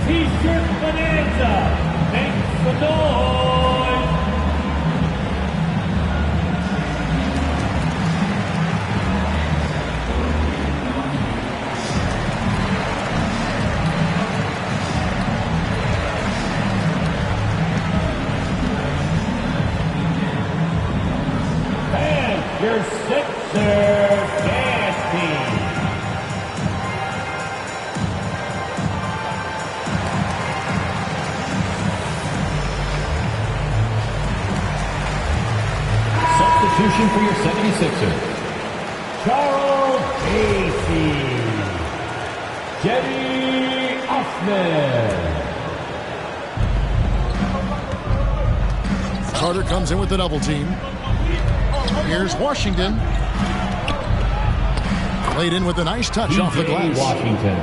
T-shirt bonanza. Thanks for noise. And your Sixers dance team. Substitution for your 76ers. Charles Casey. Jenny Osman. Carter comes in with the double team. Here's Washington. Played in with a nice touch off the glass. Washington.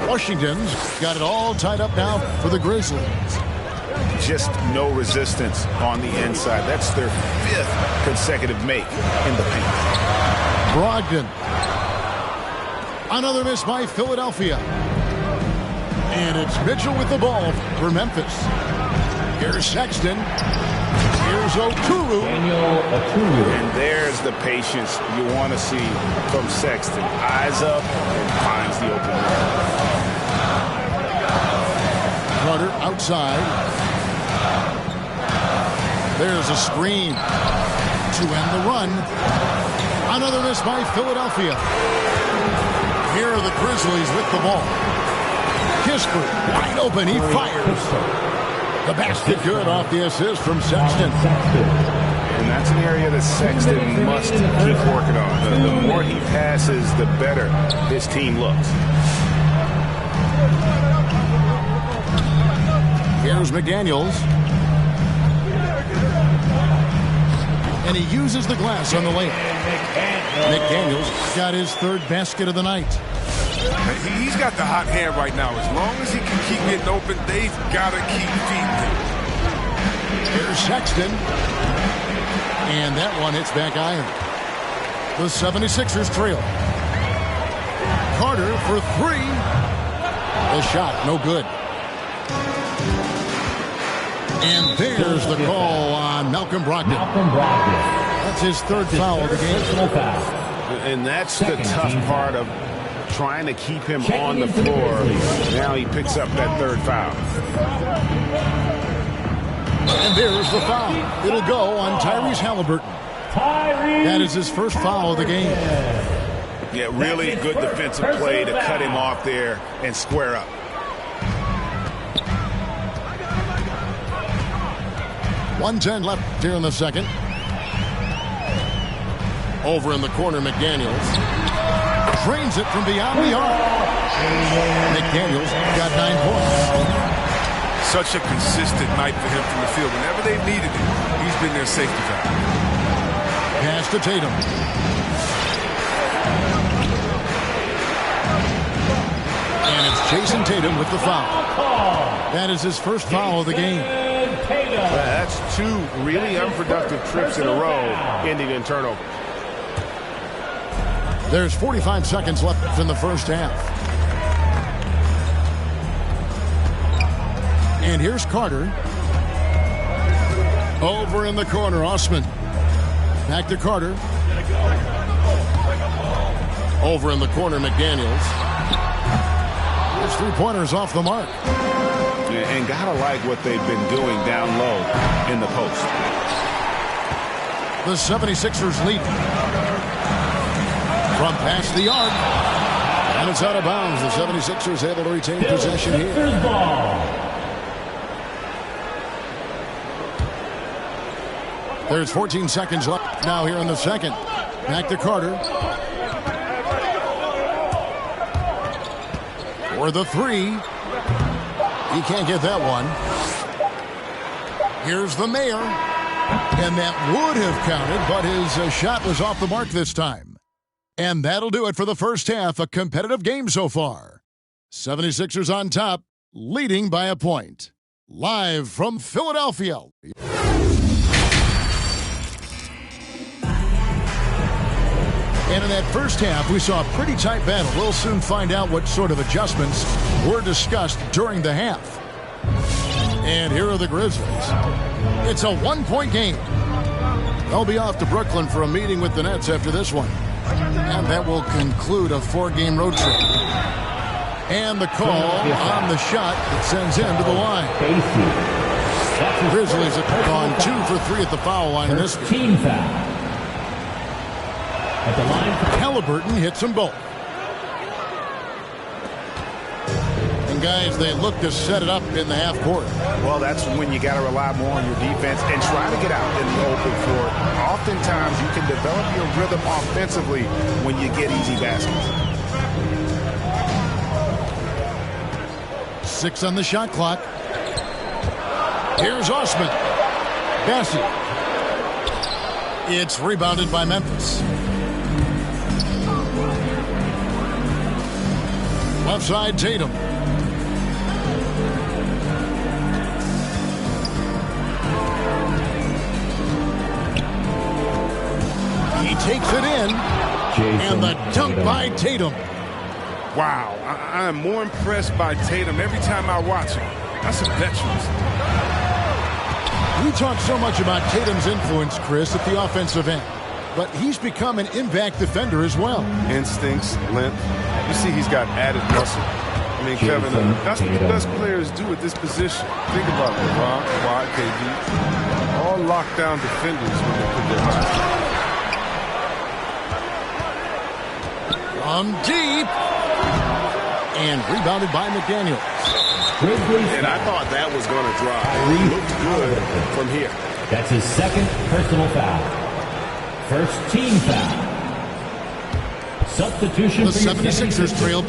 Washington's got it all tied up now for the Grizzlies. Just no resistance on the inside. That's their 5th consecutive make in the paint. Brogdon. Another miss by Philadelphia. And it's Mitchell with the ball for Memphis. Here's Sexton. Here's Oturu. Daniel Oturu. And there's the patience you want to see from Sexton. Eyes up and finds the open man. Carter outside. There's a screen to end the run. Another miss by Philadelphia. Here are the Grizzlies with the ball. Kispert wide open. He fires. The basket good off the assist from Sexton. And that's an area that Sexton must keep working on. The more he passes, the better his team looks. Here's McDaniels. And he uses the glass on the lane. McDaniels got his 3rd basket of the night. He's got the hot hand right now. As long as he can keep getting open, they've got to keep feeding him. Here's Sexton. And that one hits back iron. The 76ers trail. Carter for 3. The shot, no good. And there's the call on Malcolm Brogdon. That's his 3rd foul of the game. And that's the tough part of trying to keep him on the floor. Now he picks up that 3rd foul. And there's the foul. It'll go on Tyrese Halliburton. That is his 1st foul of the game. Yeah, really good defensive play to cut him off there and square up. .110 left here in the second. Over in the corner, McDaniels. Drains it from beyond the arc. McDaniels got 9 points. Such a consistent night for him from the field. Whenever they needed it, he's been their safety valve. Pass to Tatum. And it's Jason Tatum with the foul. That is his 1st foul of the game. That's 2 really unproductive trips in a row, ending in turnover. There's 45 seconds left in the 1st half. And here's Carter. Over in the corner, Osman. Back to Carter. Over in the corner, McDaniels. His 3-pointers off the mark. And gotta like what they've been doing down low in the post. The 76ers lead. From past the arc. And it's out of bounds. The 76ers able to retain possession here. There's 14 seconds left now here in the second. Back to Carter. For the 3. He can't get that one. Here's the mayor. And that would have counted, but his shot was off the mark this time. And that'll do it for the 1st half. A competitive game so far. 76ers on top, leading by a point. Live from Philadelphia. And in that first half, we saw a pretty tight battle. We'll soon find out what sort of adjustments were discussed during the half. And here are the Grizzlies. It's a one-point game. They'll be off to Brooklyn for a meeting with the Nets after this one. And that will conclude a 4-game road trip. And the call on the shot that sends him to the line. Grizzlies have gone 2 for 3 at the foul line in this one. Team foul. At the line, Halliburton hits them both. And guys, they look to set it up in the half court. Well, that's when you got to rely more on your defense and try to get out in the open floor. Oftentimes, you can develop your rhythm offensively when you get easy baskets. 6 on the shot clock. Here's Osman. Bassett. It's rebounded by Memphis. Left side, Tatum. He takes it in. And the dunk by Tatum. Wow, I am more impressed by Tatum every time I watch him. That's a veteran. We talk so much about Tatum's influence, Chris, at the offensive end. But he's become an impact defender as well. Instincts, length. You see he's got added muscle. I mean, Kevin, that's what the best players do at this position. Think about it, LeBron, Kawhi, KD. All lockdown defenders when they put their hands. From deep. And rebounded by McDaniels. And I thought that was going to drive. He looked good from here. that's his second personal foul. First team foul. Substitution The for your 76ers trailed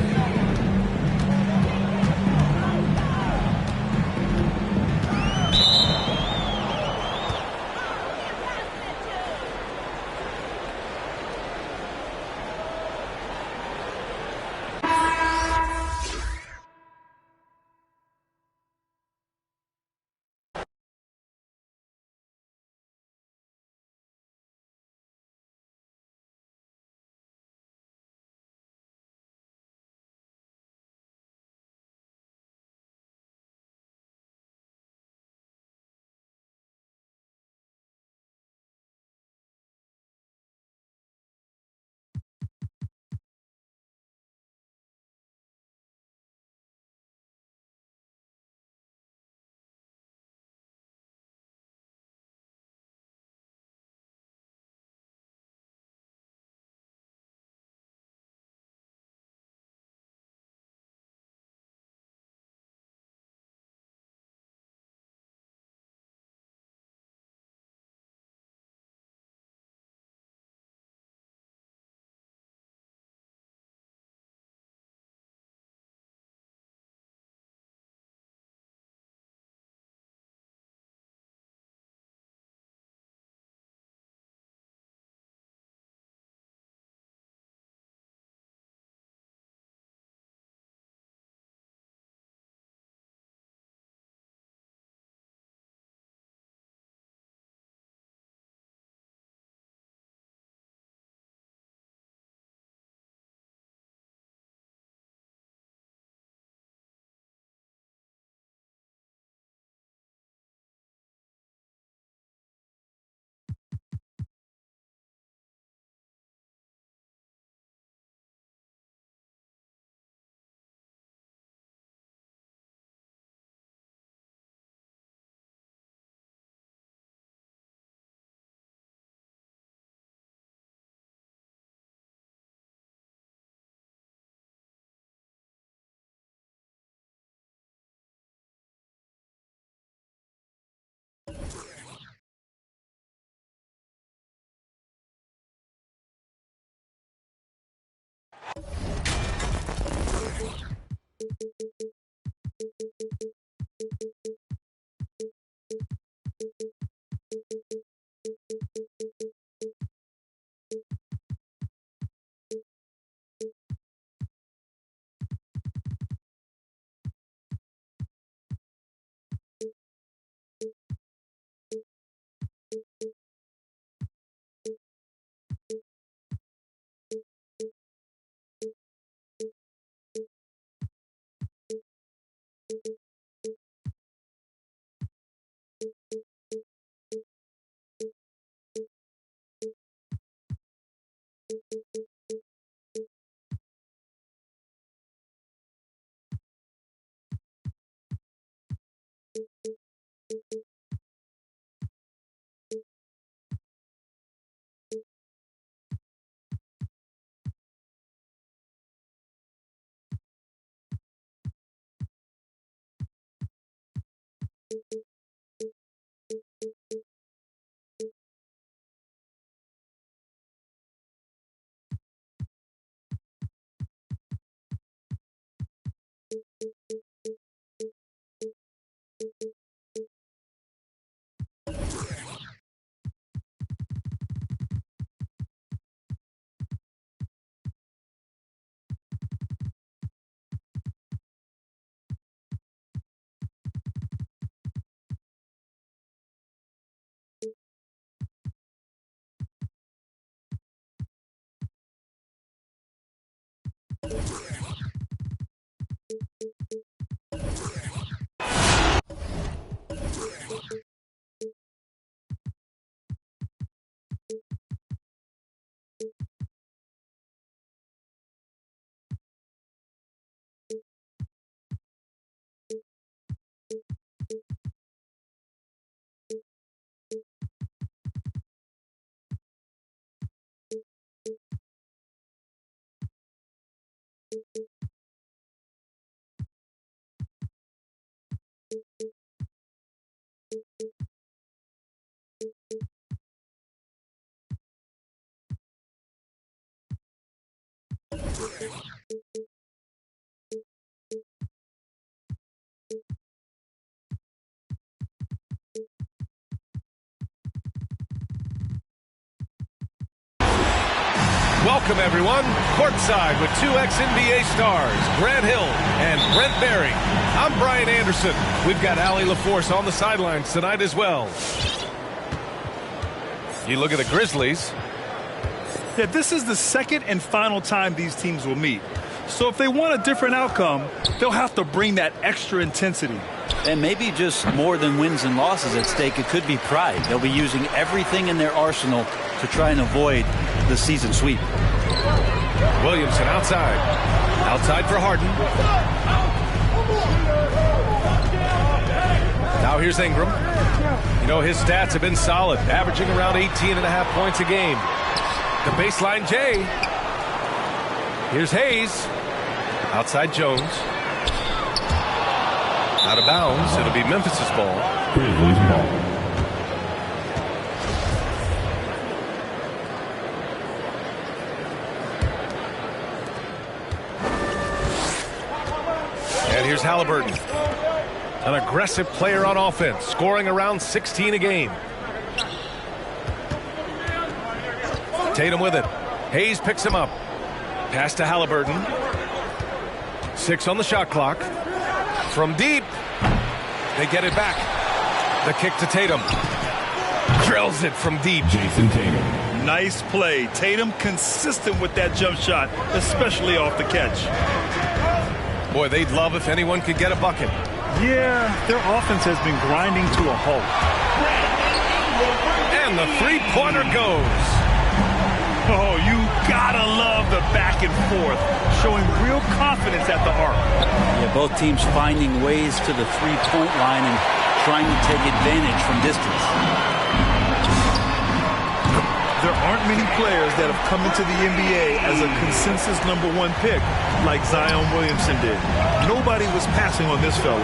Welcome, everyone. Courtside with two ex-NBA stars, Grant Hill and Brent Barry. I'm Brian Anderson. We've got Allie LaForce on the sidelines tonight as well. You look at the Grizzlies. Yeah, this is the second and final time these teams will meet. So if they want a different outcome, they'll have to bring that extra intensity. And maybe just more than wins and losses at stake. It could be pride. They'll be using everything in their arsenal to try and avoid the season sweep. Williamson outside. Outside for Harden. Now here's Ingram. You know, his stats have been solid, averaging around 18.5 points a game. The baseline J. Here's Hayes. Outside Jones. Out of bounds. It'll be Memphis's ball. Grizzlies ball. And here's Halliburton. An aggressive player on offense, scoring around 16 a game. Tatum with it. Hayes picks him up. Pass to Halliburton. 6 on the shot clock. From deep. They get it back. The kick to Tatum. Drills it from deep. Jason Tatum. Nice play. Tatum consistent with that jump shot, especially off the catch. Boy, they'd love if anyone could get a bucket. Yeah, their offense has been grinding to a halt. And the three-pointer goes. Oh, you gotta love the back and forth, showing real confidence at the arc. Yeah, both teams finding ways to the three-point line and trying to take advantage from distance. There aren't many players that have come into the NBA as a consensus #1 pick like Zion Williamson did. Nobody was passing on this fella.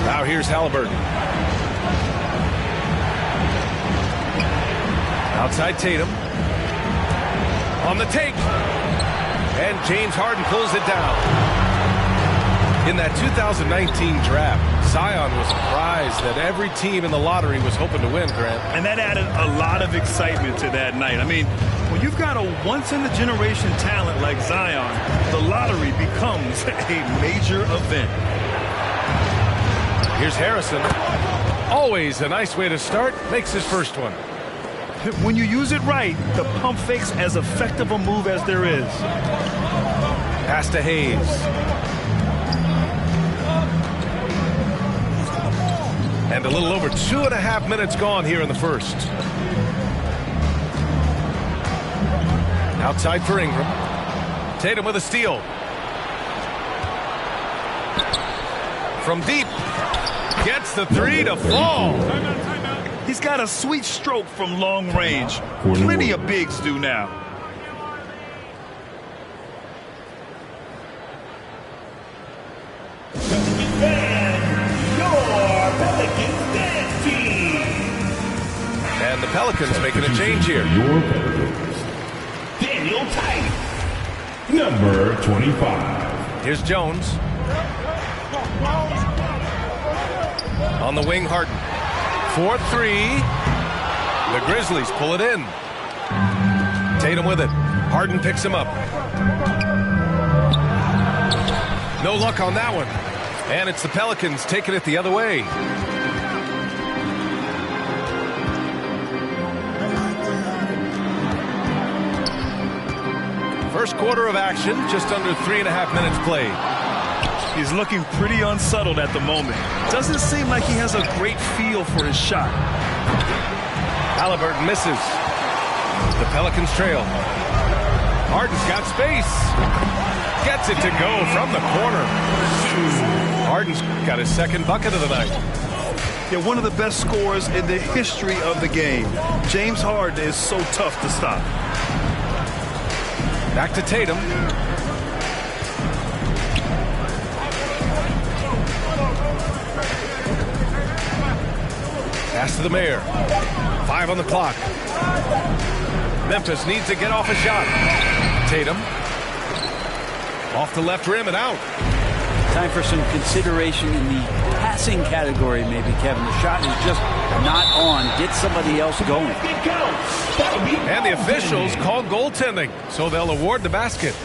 Now here's Halliburton. Outside Tatum. On the take. And James Harden pulls it down. In that 2019 draft, Zion was surprised that every team in the lottery was hoping to win, Grant. And that added a lot of excitement to that night. I mean, when you've got a once-in-a-generation talent like Zion, the lottery becomes a major event. Here's Harrison. Always a nice way to start. Makes his first one. When you use it right, the pump fake's as effective a move as there is. Pass to Hayes. And a little over 2.5 minutes gone here in the first. Outside for Ingram. Tatum with a steal. From deep. Gets the three to fall. He's got a sweet stroke from long range. Plenty of bigs do now. And the Pelicans making a change here. Your Pelicans. Daniel Tice. Number 25. Here's Jones. On the wing, Harden. 4-3. The Grizzlies pull it in. Tatum with it. Harden picks him up. No luck on that one. And it's the Pelicans taking it the other way. First quarter of action, just under 3.5 minutes played. He's looking pretty unsettled at the moment. Doesn't seem like he has a great feel for his shot. Halliburton misses. The Pelicans trail. Harden's got space. Gets it to go from the corner. Harden's got his second bucket of the night. Yeah, one of the best scorers in the history of the game. James Harden is so tough to stop. Back to Tatum. Pass to the mayor. 5 on the clock. Memphis needs to get off a shot. Tatum. Off the left rim and out. Time for some consideration in the passing category, maybe, Kevin. The shot is just not on. Get somebody else going. And the officials call goaltending, so they'll award the basket.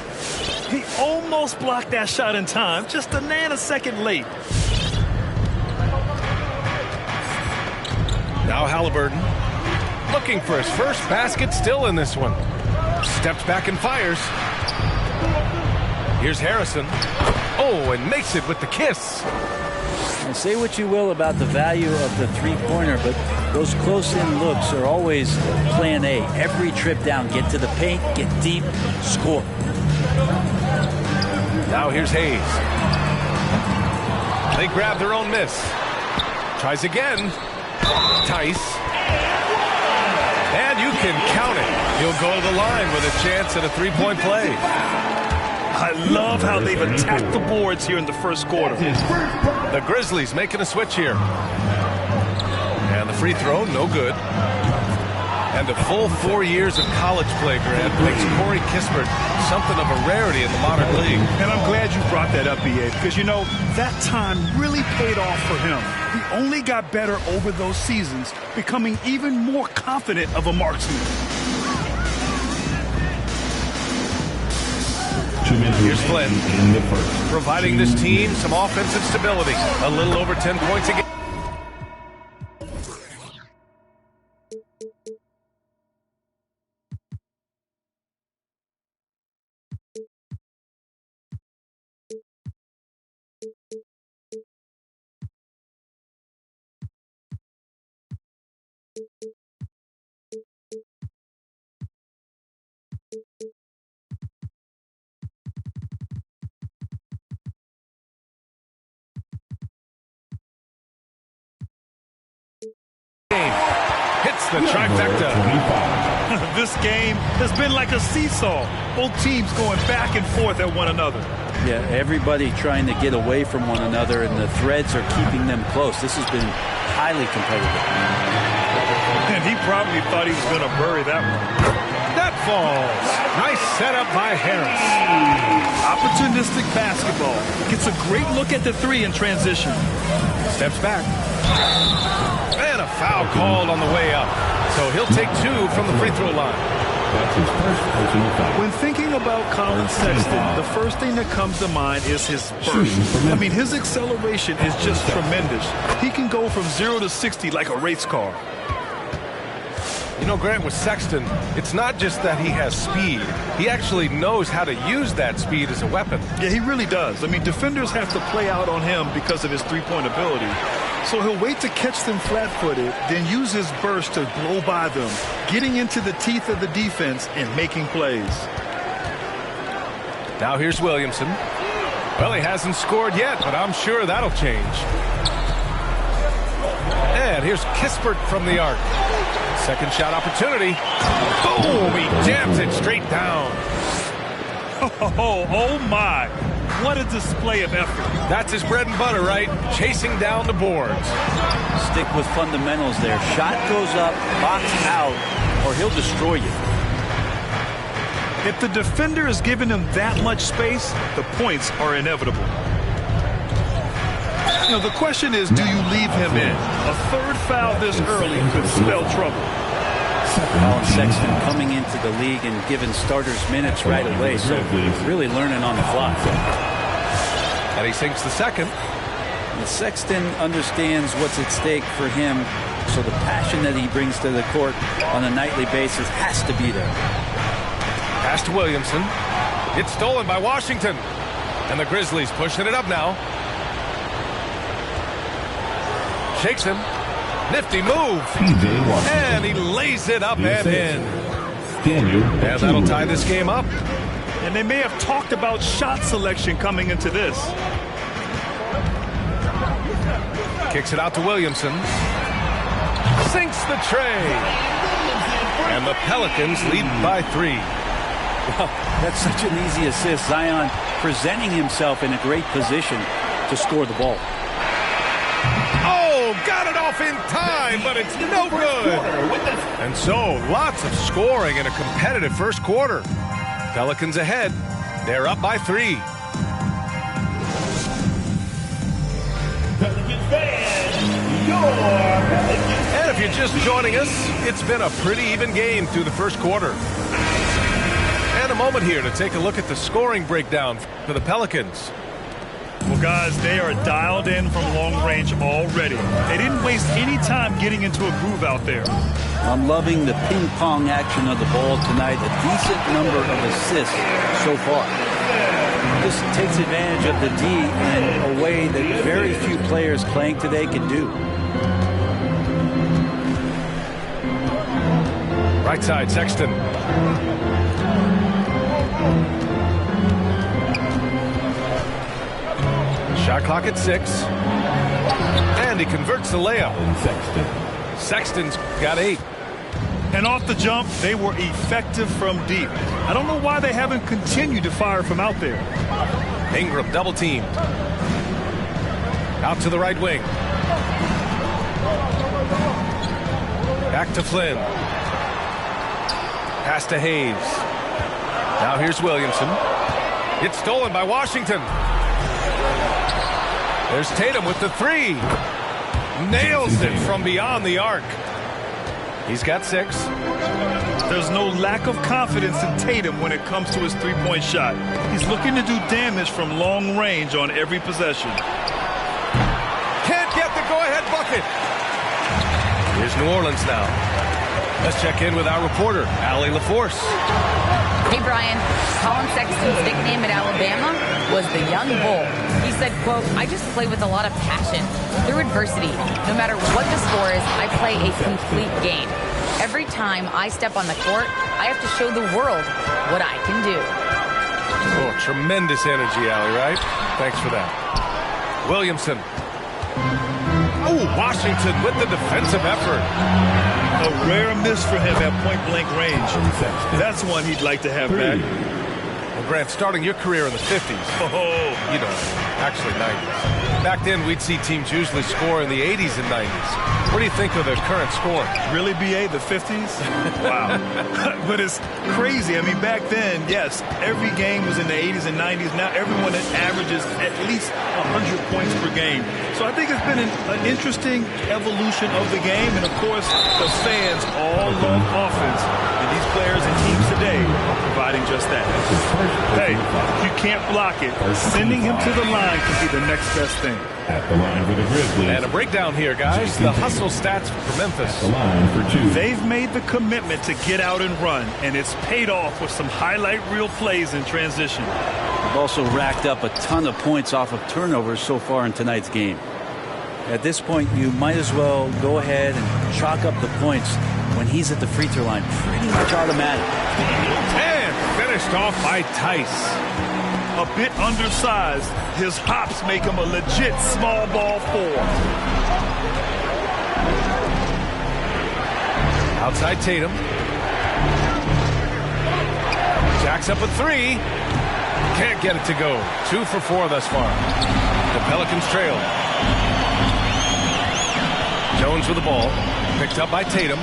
He almost blocked that shot in time, just a nanosecond late. Now Halliburton looking for his first basket, still in this one. Steps back and fires. Here's Harrison. Oh, and makes it with the kiss. And say what you will about the value of the three-pointer, but those close-in looks are always plan A. Every trip down, get to the paint, get deep, score. Now here's Hayes. They grab their own miss. Tries again. Tice. And you can count it. He'll go to the line with a chance at a three-point play. I love how they've attacked the boards here in the first quarter. The Grizzlies making a switch here. And the free throw, no good. And a full 4 years of college play, Grant, makes Corey Kispert something of a rarity in the modern league. And I'm glad you brought that up, B.A., because, you know, that time really paid off for him. He only got better over those seasons, becoming even more confident of a marksman. Here's Flynn, providing this team some offensive stability. A little over 10 points a game. Hits the trifecta. This game has been like a seesaw. Both teams going back and forth at one another. Yeah, everybody trying to get away from one another, and the threads are keeping them close. This has been highly competitive. And he probably thought he was going to bury that one. That falls. Nice setup by Harris. Opportunistic basketball. Gets a great look at the three in transition. Steps back. And a foul called on the way up. So he'll take 2 from the free throw line. That's his first personal foul. When thinking about Colin Sexton, the first thing that comes to mind is his burst. I mean, his acceleration is just tremendous. He can go from 0 to 60 like a race car. You know, Grant, with Sexton, it's not just that he has speed. He actually knows how to use that speed as a weapon. Yeah, he really does. I mean, defenders have to play out on him because of his three-point ability. So he'll wait to catch them flat-footed, then use his burst to blow by them, getting into the teeth of the defense and making plays. Now here's Williamson. Well, he hasn't scored yet, but I'm sure that'll change. And here's Kispert from the arc. Second shot opportunity. Boom! He jams it straight down. Oh my. What a display of effort. That's his bread and butter, right? Chasing down the boards. Stick with fundamentals there. Shot goes up, box out, or he'll destroy you. If the defender is giving him that much space, the points are inevitable. You know, the question is, do you leave him in? A third foul this early could spell trouble. Colin Sexton coming into the league and giving starters minutes right away, so really learning on the fly. And he sinks the second. And Sexton understands what's at stake for him, so the passion that he brings to the court on a nightly basis has to be there. Pass to Williamson. It's stolen by Washington. And the Grizzlies pushing it up now. Shakes him. Nifty move. And he lays it up and in. And that'll tie this game up. And they may have talked about shot selection coming into this. Kicks it out to Williamson. Sinks the tray. And the Pelicans lead by 3. That's such an easy assist. Zion presenting himself in a great position to score the ball. Oh, got it off in time, but it's no good. And so, lots of scoring in a competitive first quarter. Pelicans ahead. They're up by 3. And if you're just joining us, it's been a pretty even game through the first quarter. And a moment here to take a look at the scoring breakdown for the Pelicans. Well, guys, they are dialed in from long range already. They didn't waste any time getting into a groove out there. I'm loving the ping pong action of the ball tonight. A decent number of assists so far. This takes advantage of the D in a way that very few players playing today can do. Right side, Sexton. Shot clock at 6. And he converts the layup. Sexton's got 8. And off the jump, they were effective from deep. I don't know why they haven't continued to fire from out there. Ingram double teamed. Out to the right wing. Back to Flynn. Pass to Hayes. Now here's Williamson. It's stolen by Washington. There's Tatum with the 3. Nails it from beyond the arc. He's got 6. There's no lack of confidence in Tatum when it comes to his three-point shot. He's looking to do damage from long range on every possession. Can't get the go-ahead bucket. Here's New Orleans now. Let's check in with our reporter, Allie LaForce. Hey, Brian. Colin Sexton's nickname at Alabama was the Young Bull. He said, quote, "I just play with a lot of passion. Through adversity, no matter what the score is, I play a complete game. Every time I step on the court, I have to show the world what I can do." Oh, tremendous energy, Allie, right? Thanks for that. Williamson. Oh, Washington with the defensive effort. A rare miss for him at point-blank range. That's one he'd like to have back. Well, Grant, starting your career in the 50s. Oh, you know, actually 90s. Back then, we'd see teams usually score in the 80s and 90s. What do you think of the current score? Really, BA, the 50s? Wow. But it's crazy. I mean, back then, yes, every game was in the 80s and 90s. Now everyone averages at least 100 points per game. So I think it's been an interesting evolution of the game. And, of course, the fans all love offense. And these players and teams today are providing just that. Hey, if you can't block it, sending him to the line can be the next best thing. At the line for the Grizzlies. And a breakdown here, guys. The hustle stats for Memphis. The line for 2. They've made the commitment to get out and run, and it's paid off with some highlight reel plays in transition. They've also racked up a ton of points off of turnovers so far in tonight's game. At this point, you might as well go ahead and chalk up the points when he's at the free throw line. Pretty much automatic. And finished off by Tice. A bit undersized, his hops make him a legit small ball 4. Outside Tatum. Jacks up a 3. Can't get it to go. 2 for 4 thus far. The Pelicans trail. Jones with the ball. Picked up by Tatum.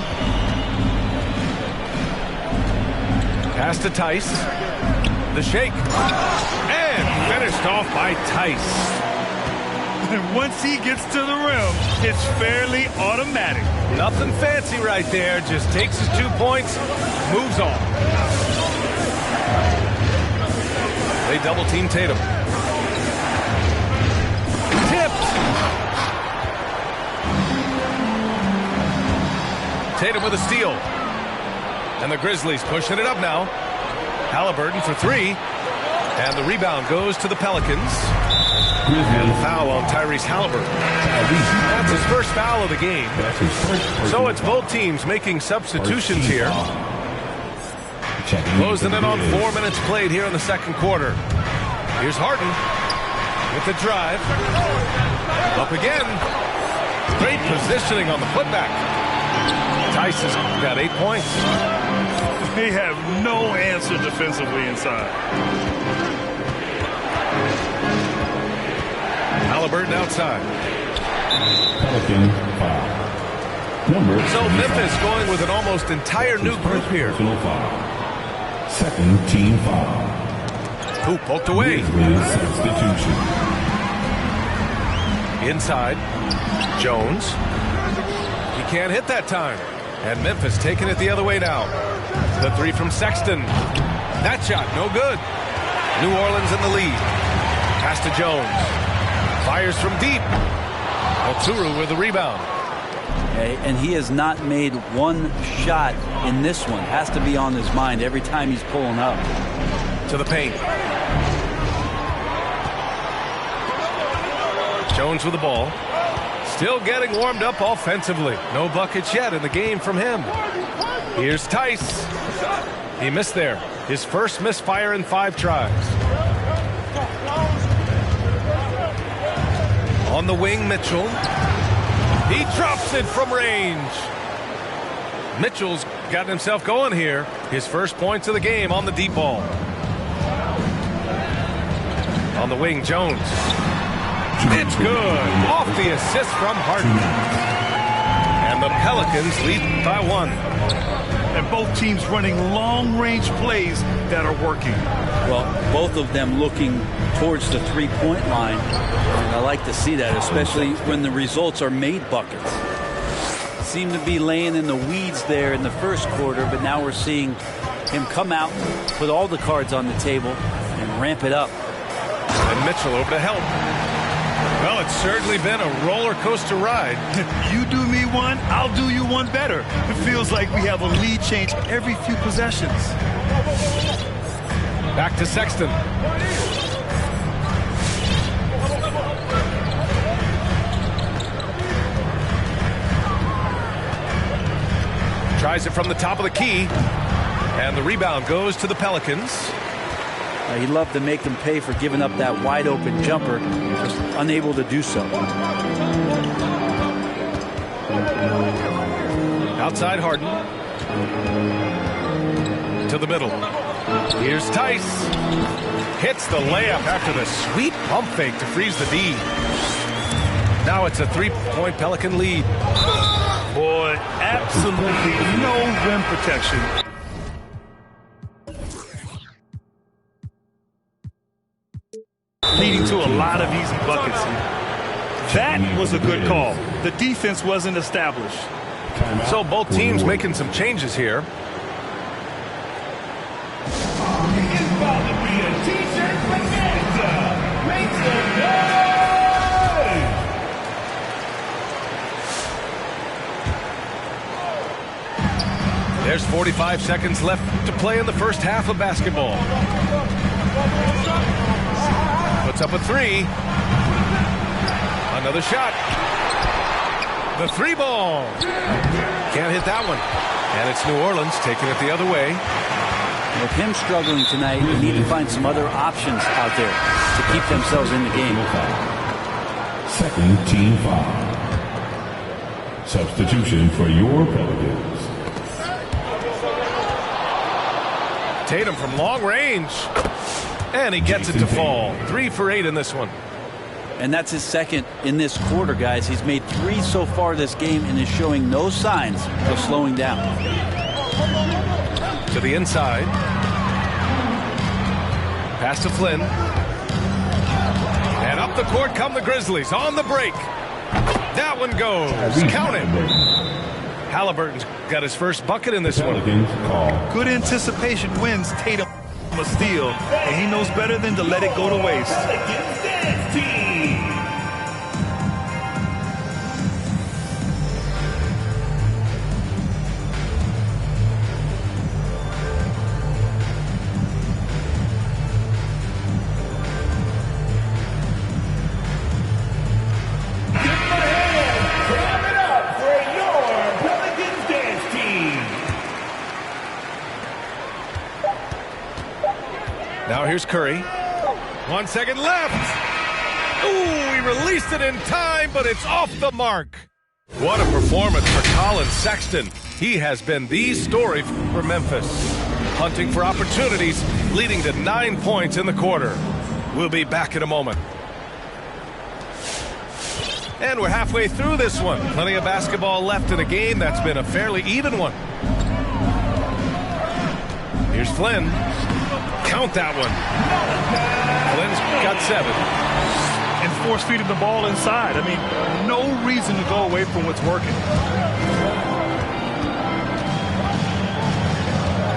Pass to Tice. The shake. And finished off by Tice. And once he gets to the rim, it's fairly automatic. Nothing fancy right there. Just takes his 2 points, moves on. They double team Tatum. Tipped. Tatum with a steal. And the Grizzlies pushing it up now. Halliburton for 3. And the rebound goes to the Pelicans. And the foul on Tyrese Halliburton. That's his first foul of the game. So it's both teams making substitutions here. Closing in on 4 minutes played here in the second quarter. Here's Harden with the drive. Up again. Great positioning on the putback. Tice has got 8 points. They have no answer defensively inside. Halliburton outside. Pelican foul. So Memphis going with an almost entire new group here. Second team foul. Hoop poked away. Grizzlies substitution. Inside. Jones. He can't hit that time. And Memphis taking it the other way now. The three from Sexton. That shot, no good. New Orleans in the lead. Pass to Jones. Fires from deep. Otsuru with the rebound. And he has not made one shot in this one. Has to be on his mind every time he's pulling up. To the paint. Jones with the ball. Still getting warmed up offensively. No buckets yet in the game from him. Here's Tice. He missed there. His first misfire in 5 tries. On the wing, Mitchell. He drops it from range. Mitchell's gotten himself going here. His first points of the game on the deep ball. On the wing, Jones. It's good. Off the assist from Harden. And the Pelicans lead by 1. And both teams running long-range plays that are working. Well, both of them looking towards the three-point line. And I like to see that, especially when the results are made buckets. Seemed to be laying in the weeds there in the first quarter, but now we're seeing him come out, put all the cards on the table, and ramp it up. And Mitchell over to help. Well, it's certainly been a roller coaster ride. You do me one, I'll do you one better. It feels like we have a lead change every few possessions. Back to Sexton. Tries it from the top of the key. And the rebound goes to the Pelicans. He'd love to make them pay for giving up that wide open jumper, just unable to do so. Outside Harden. To the middle. Here's Tice. Hits the layup after the sweet pump fake to freeze the D. Now it's a 3-point Pelican lead. Boy, absolutely no rim protection. Leading to a lot of easy buckets here. That was a good call. The defense wasn't established. So both teams making some changes here. There's 45 seconds left to play in the first half of basketball. Puts up a 3. Another shot. The 3 ball. Can't hit that one. And it's New Orleans taking it the other way. With him struggling tonight, they need to find some other options out there to keep themselves in the game. Second team foul. Substitution for your Pelicans. Tatum from long range. And he gets it to fall. 3 for 8 in this one. And that's his second in this quarter, guys. He's made 3 so far this game and is showing no signs of slowing down. To the inside. Pass to Flynn. And up the court come the Grizzlies on the break. That one goes. Count it. Halliburton's got his first bucket in this one. Good anticipation wins Tatum a steal, and he knows better than to let it go to waste. Now here's Curry. 1 second left. Ooh, he released it in time, but it's off the mark. What a performance for Colin Sexton. He has been the story for Memphis. hunting for opportunities, leading to 9 points in the quarter. We'll be back in a moment. And we're halfway through this one. Plenty of basketball left in a game that's been a fairly even one. Here's Flynn. Count that one. Flynn's got 7. And force feeding the ball inside. I mean, no reason to go away from what's working.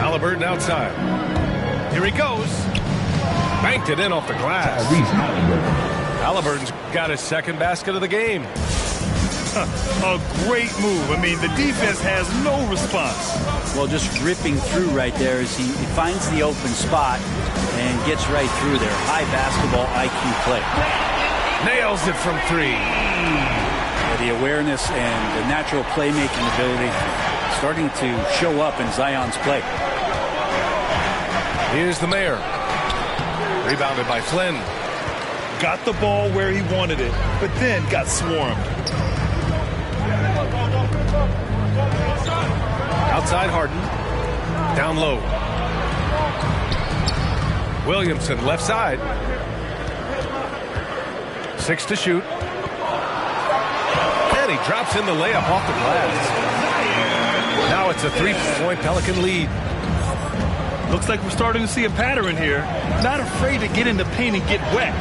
Haliburton outside. Here he goes. Banked it in off the glass. Haliburton's got his second basket of the game. A great move. I mean, the defense has no response. Well, just ripping through right there as he finds the open spot and gets right through there. High basketball IQ play. Nails it from 3. Yeah, the awareness and the natural playmaking ability starting to show up in Zion's play. Here's the mayor. Rebounded by Flynn. Got the ball where he wanted it, but then got swarmed. Outside Harden. Down low. Williamson left side. 6 to shoot. And he drops in the layup off the glass. Now it's a 3-point Pelican lead. Looks like we're starting to see a pattern here. Not afraid to get in the paint and get wet.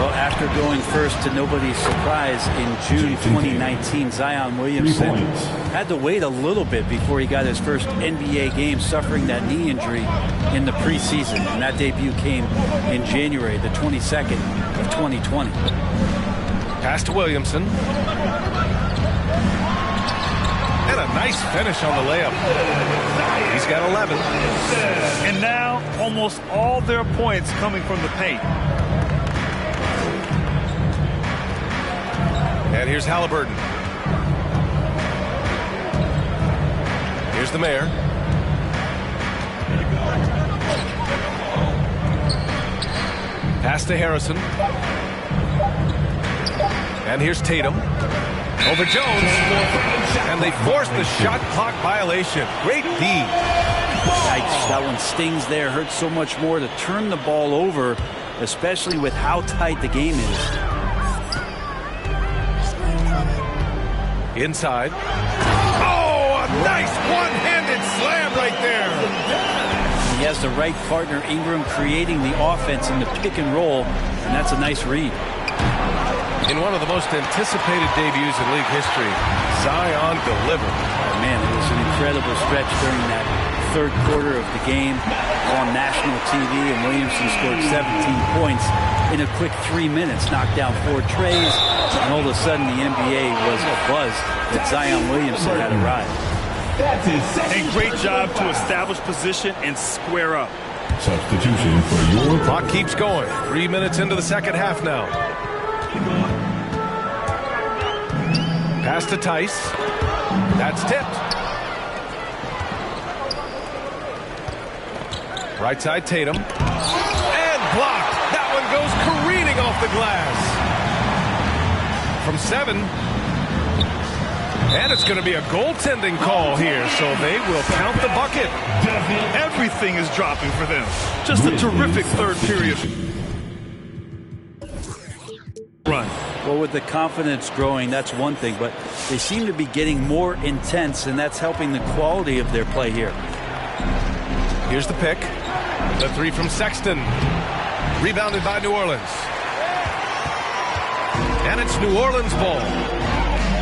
Well, after going first to nobody's surprise in June 2019, Zion Williamson had to wait a little bit before he got his first NBA game, suffering that knee injury in the preseason. And that debut came in January, the 22nd of 2020. Pass to Williamson. And a nice finish on the layup. He's got 11. And now almost all their points coming from the paint. And here's Haliburton. Here's the mayor. Pass to Harrison. And here's Tatum. Over Jones. And they force the shot clock violation. Great D. Yikes, that one stings there. Hurts so much more to turn the ball over, especially with how tight the game is. Inside. Oh, a nice one-handed slam right there. He has the right partner, Ingram, creating the offense in the pick and roll, and that's a nice read. In one of the most anticipated debuts in league history, Zion delivered. Oh, man, it was an incredible stretch during that third quarter of the game on national TV, and Williamson scored 17 points in a quick 3 minutes, knocked down 4 treys, and all of a sudden the NBA was abuzz that Zion Williamson had arrived. A great job to establish position and square up. Substitution for your clock keeps going. 3 minutes into the second half now. Pass to Tice. That's tipped. Right side Tatum. And blocked. That one goes careening off the glass. From 7. And it's going to be a goaltending call here, so they will count the bucket. Everything is dropping for them. Just a terrific third period run. Well, with the confidence growing, that's one thing, but they seem to be getting more intense, and that's helping the quality of their play here. Here's the pick. The 3 from Sexton. Rebounded by New Orleans. And it's New Orleans ball.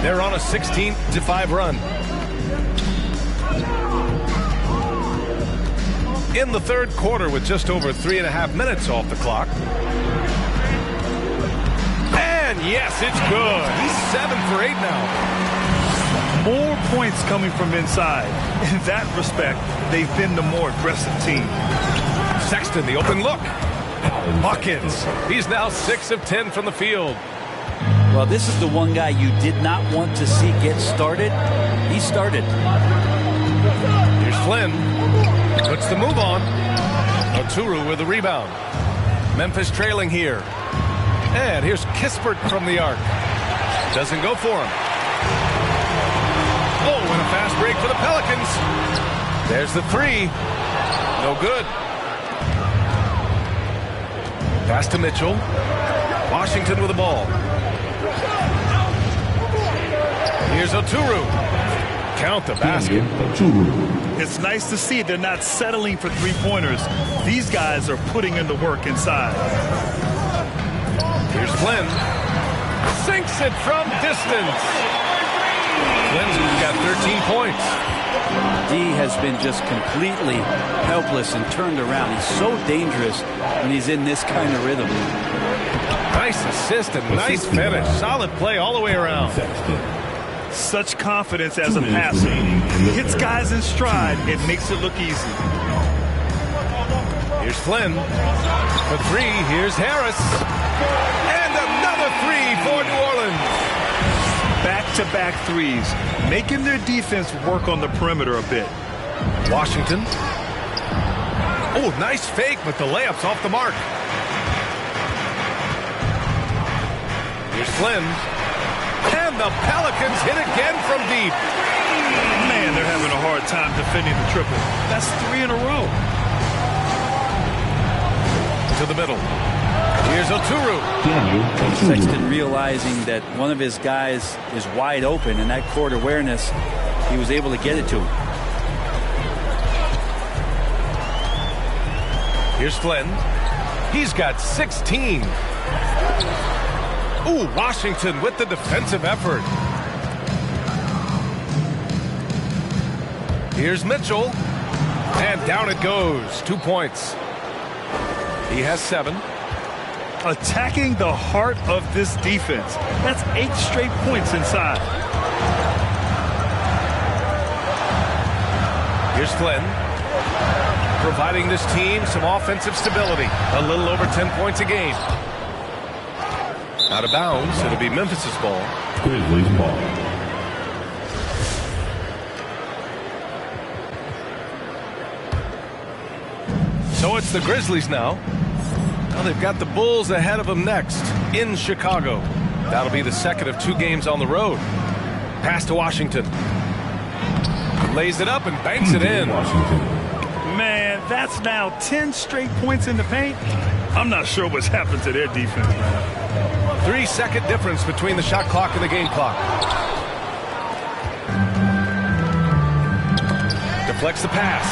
They're on a 16-5 run. In the third quarter with just over 3.5 minutes off the clock. And yes, it's good. He's 7 for 8 now. More points coming from inside. In that respect, they've been the more aggressive team. Sexton, the open look. Buckets. He's now 6 of 10 from the field. Well, this is the one guy you did not want to see get started. He started. Here's Flynn. Puts the move on. Oturu with the rebound. Memphis trailing here. And here's Kispert from the arc. Doesn't go for him. Oh, and a fast break for the Pelicans. There's the three. No good. Pass to Mitchell. Washington with the ball. Here's Oturu. Count the basket. It's nice to see they're not settling for three-pointers. These guys are putting in the work inside. Here's Flynn. Sinks it from distance. Flynn's got 13 points. D has been just completely helpless and turned around. He's so dangerous when he's in this kind of rhythm. Nice assist and nice finish. Solid play all the way around. Such confidence as a passer. Hits guys in stride. It makes it look easy. Here's Flynn. For three, here's Harris. And another three for New Orleans. Back-to-back threes, making their defense work on the perimeter a bit. Washington. Oh, nice fake, but the layup's off the mark. Here's Flynn. And the Pelicans hit again from deep. Man, they're having a hard time defending the triple. That's 3 in a row. To the middle. Here's Oturu. Sexton realizing that one of his guys is wide open, and that court awareness, he was able to get it to him. Here's Flynn. He's got 16. Ooh, Washington with the defensive effort. Here's Mitchell. And down it goes. 2 points. He has 7. Attacking the heart of this defense. That's 8 straight points inside. Here's Flynn. Providing this team some offensive stability. A little over 10 points a game. Out of bounds. It'll be Memphis's ball. Grizzlies ball. So it's the Grizzlies now. Now they've got the Bulls ahead of them next in Chicago. That'll be the second of 2 games on the road. Pass to Washington. Lays it up and banks it in. Man, that's now 10 straight points in the paint. I'm not sure what's happened to their defense, man. 3-second difference between the shot clock and the game clock. Deflects the pass.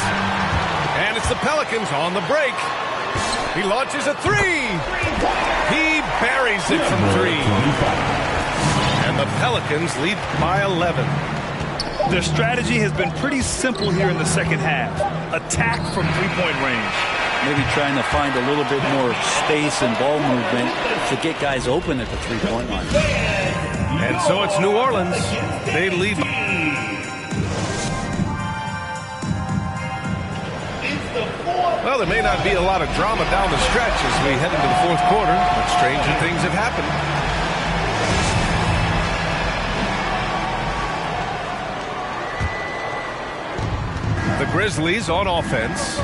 And it's the Pelicans on the break. He launches a 3. He buries it from 3. And the Pelicans lead by 11. Their strategy has been pretty simple here in the second half. Attack from three-point range. Maybe trying to find a little bit more space and ball movement to get guys open at the three-point line. And so it's New Orleans. They lead. Well, there may not be a lot of drama down the stretch as we head into the fourth quarter, but stranger things have happened. The Grizzlies on offense.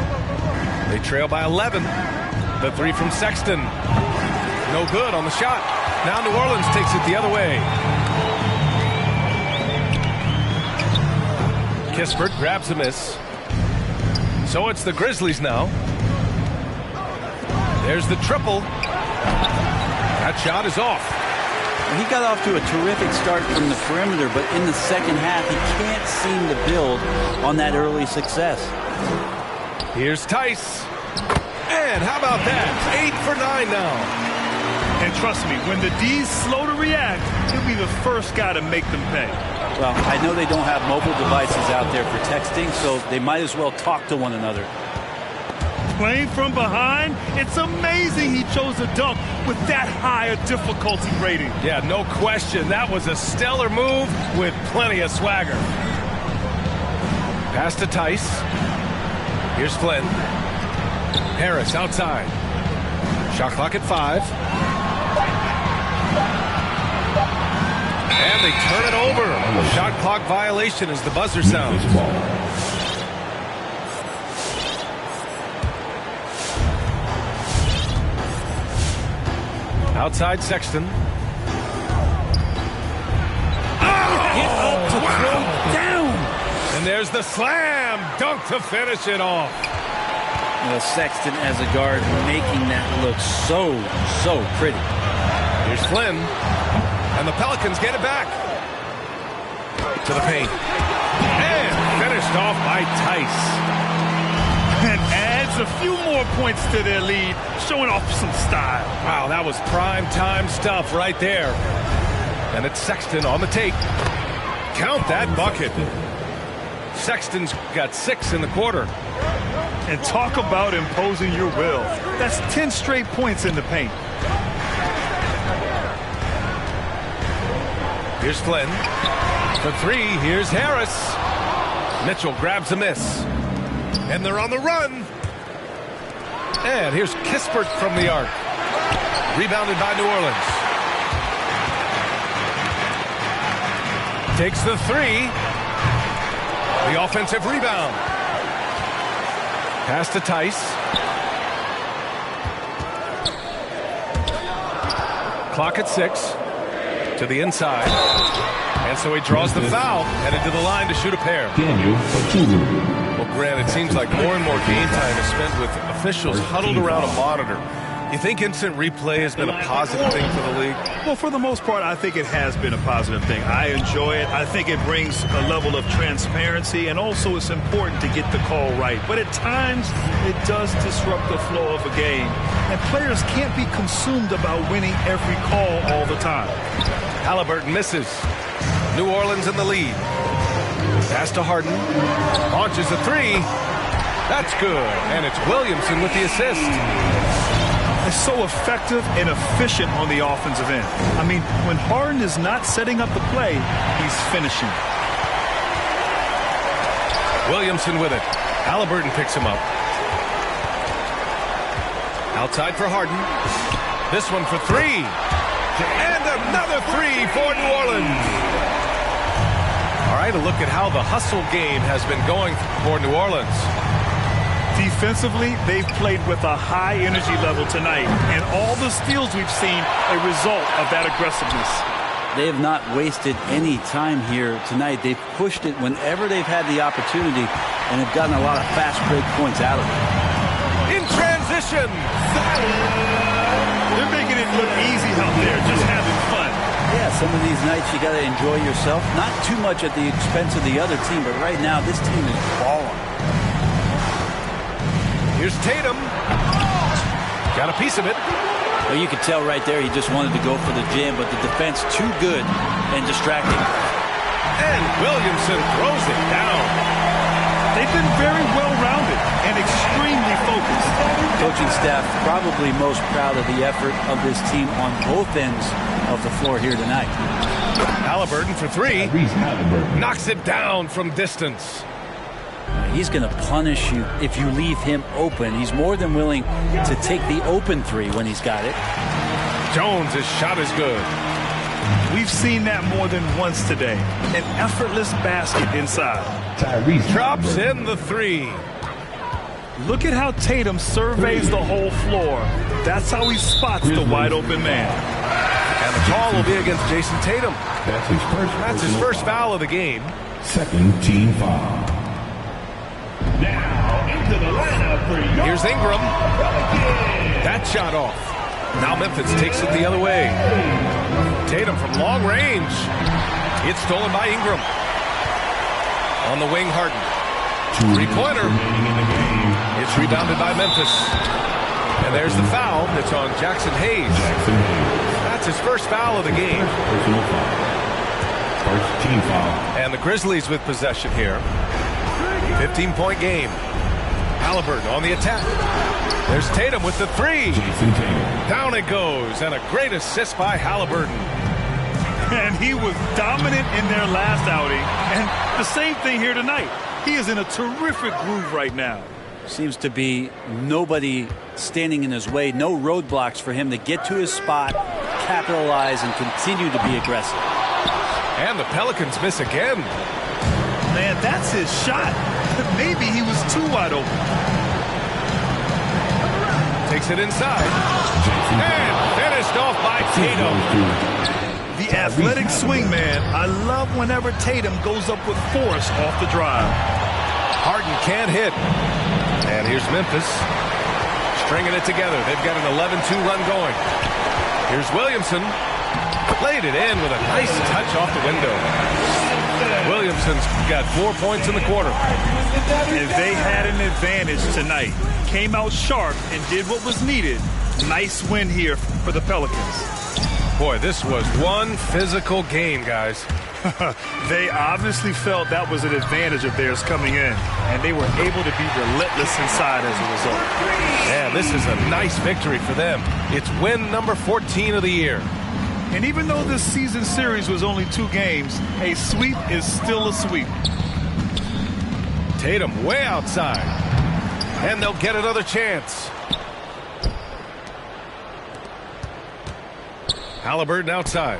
They trail by 11. The 3 from Sexton. No good on the shot. Now New Orleans takes it the other way. Kispert grabs a miss. So it's the Grizzlies now. There's the triple. That shot is off. He got off to a terrific start from the perimeter, but in the second half, he can't seem to build on that early success. Here's Tice. And how about that? 8 for 9 now. And trust me, when the D's slow to react, he'll be the first guy to make them pay. Well, I know they don't have mobile devices out there for texting, so they might as well talk to one another. Playing from behind, it's amazing he chose a dunk with that higher difficulty rating. Yeah, no question. That was a stellar move with plenty of swagger. Pass to Tice. Here's Flynn. Harris outside. Shot clock at 5. And they turn it over. Shot clock violation as the buzzer sounds. Outside Sexton. Get up to throw down. And And there's the slam dunk to finish it off. Sexton as a guard making that look so pretty. Here's Flynn. And the Pelicans get it back. To the paint. And finished off by Tice. And adds a few more points to their lead, showing off some style. Wow, that was prime time stuff right there. And it's Sexton on the tape. Count that bucket. Sexton's got 6 in the quarter. And talk about imposing your will. That's 10 straight points in the paint. Here's Flynn. For 3, here's Harris. Mitchell grabs a miss. And they're on the run. And here's Kispert from the arc. Rebounded by New Orleans. Takes the 3. The offensive rebound. Pass to Tice. Clock at 6. To the inside. And so he draws the foul. Headed to the line to shoot a pair. Well, Grant, it seems like more and more game time is spent with officials huddled around a monitor. You think instant replay has been a positive thing for the league? Well, for the most part, I think it has been a positive thing. I enjoy it. I think it brings a level of transparency, and also it's important to get the call right. But at times, it does disrupt the flow of a game, and players can't be consumed about winning every call all the time. Halliburton misses. New Orleans in the lead. Pass to Harden. Launches a 3. That's good. And it's Williamson with the assist. Is so effective and efficient on the offensive end. I mean, when Harden is not setting up the play, he's finishing. Williamson with it. Halliburton picks him up. Outside for Harden. This one for 3. And another 3 for New Orleans. All right, a look at how the hustle game has been going for New Orleans. Defensively, they've played with a high energy level tonight, and all the steals we've seen a result of that aggressiveness. They have not wasted any time here tonight. They've pushed it whenever they've had the opportunity and have gotten a lot of fast break points out of it. In transition. They're making it look easy out there, just having fun. Yeah, some of these nights you got to enjoy yourself. Not too much at the expense of the other team, but right now this team is balling. Here's Tatum. Got a piece of it. Well, you could tell right there he just wanted to go for the jam, but the defense too good and distracting. And Williamson throws it down. They've been very well-rounded and extremely focused. Coaching staff probably most proud of the effort of this team on both ends of the floor here tonight. Halliburton for 3. Knocks it down from distance. He's going to punish you if you leave him open. He's more than willing to take the open 3 when he's got it. Jones' shot is good. We've seen that more than once today. An effortless basket inside. Drops in the 3. Look at how Tatum surveys the whole floor. That's how he spots the wide-open man. And the call will be against Jason Tatum. That's his first foul of the game. Second team foul. Now into the lineup for your Here's Ingram. That shot off. Now Memphis takes it the other way. Tatum from long range. It's stolen by Ingram. On the wing, Harden. 3-pointer. It's rebounded by Memphis. And there's the foul. It's on Jackson Hayes. That's his first foul of the game. First team foul. And the Grizzlies with possession here. 15-point game. Halliburton on the attack. There's Tatum with the 3. Down it goes. And a great assist by Halliburton. And he was dominant in their last outing. And the same thing here tonight. He is in a terrific groove right now. Seems to be nobody standing in his way. No roadblocks for him to get to his spot, capitalize, and continue to be aggressive. And the Pelicans miss again. Man, that's his shot. Maybe he was too wide open. Takes it inside. And finished off by Tatum. The athletic swing man. I love whenever Tatum goes up with force off the drive. Harden can't hit. And here's Memphis stringing it together. They've got an 11-2 run going. Here's Williamson. Laid it in with a nice touch off the window. Williamson's got 4 points in the quarter. And they had an advantage tonight. Came out sharp and did what was needed. Nice win here for the Pelicans. Boy, this was one physical game, guys. They obviously felt that was an advantage of theirs coming in, and they were able to be relentless inside as a result. Yeah, this is a nice victory for them. It's win number 14 of the year. And even though this season series was only 2 games, a sweep is still a sweep. Tatum way outside. And they'll get another chance. Haliburton outside.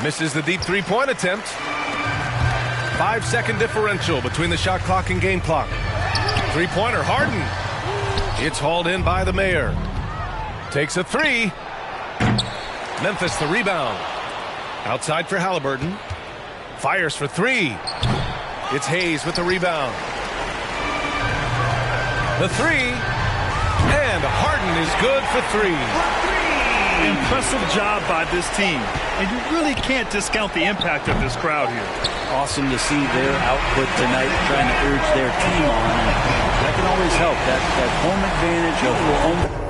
Misses the deep three-point attempt. 5-second differential between the shot clock and game clock. Three-pointer, Harden. It's hauled in by the Mayor. Takes a three. Memphis the rebound. Outside for Haliburton. Fires for three. It's Hayes with the rebound. The three. And Harden is good for three. Impressive job by this team. And you really can't discount the impact of this crowd here. Awesome to see their output tonight, trying to urge their team on. That can always help. That home advantage of home.